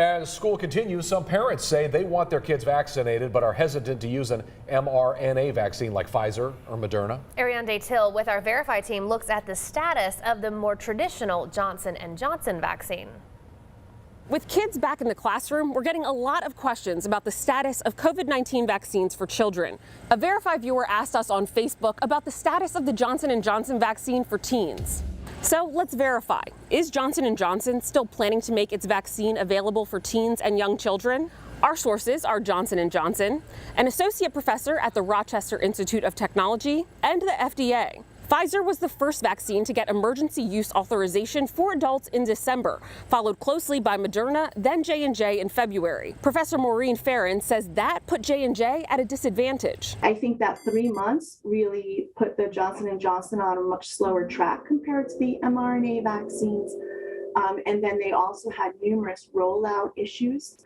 As school continues, some parents say they want their kids vaccinated but are hesitant to use an mRNA vaccine like Pfizer or Moderna. Ariane Day-Till with our Verify team looks at the status of the more traditional Johnson & Johnson vaccine. With kids back in the classroom, we're getting a lot of questions about the status of COVID-19 vaccines for children. A Verify viewer asked us on Facebook about the status of the Johnson & Johnson vaccine for teens. So let's verify. Is Johnson & Johnson still planning to make its vaccine available for teens and young children? Our sources are Johnson & Johnson, an associate professor at the Rochester Institute of Technology, and the FDA. Pfizer was the first vaccine to get emergency use authorization for adults in December, followed closely by Moderna, then J&J in February. Professor Maureen Farron says that put J&J at a disadvantage. I think that 3 months really put the Johnson & Johnson on a much slower track compared to the mRNA vaccines. And then they also had numerous rollout issues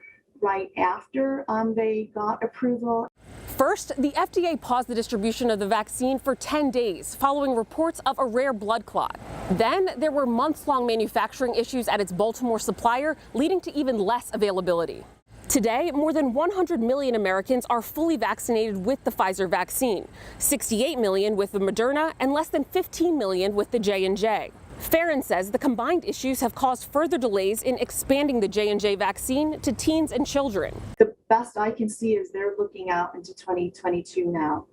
right after they got approval. First, the FDA paused the distribution of the vaccine for 10 days following reports of a rare blood clot. Then there were months-long manufacturing issues at its Baltimore supplier, leading to even less availability. Today, more than 100 million Americans are fully vaccinated with the Pfizer vaccine, 68 million with the Moderna, and less than 15 million with the J&J. Farron says the combined issues have caused further delays in expanding the J&J vaccine to teens and children. The best I can see is they're looking out into 2022 now.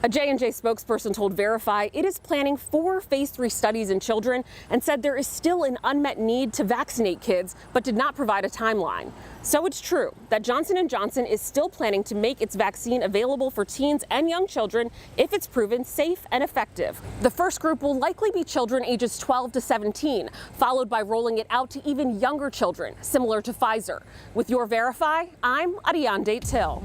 A J&J spokesperson told Verify it is planning 4 phase 3 studies in children and said there is still an unmet need to vaccinate kids, but did not provide a timeline. So it's true that Johnson & Johnson is still planning to make its vaccine available for teens and young children if it's proven safe and effective. The first group will likely be children ages 12 to 17, followed by rolling it out to even younger children, similar to Pfizer. With your Verify, I'm Ariane Day-Till.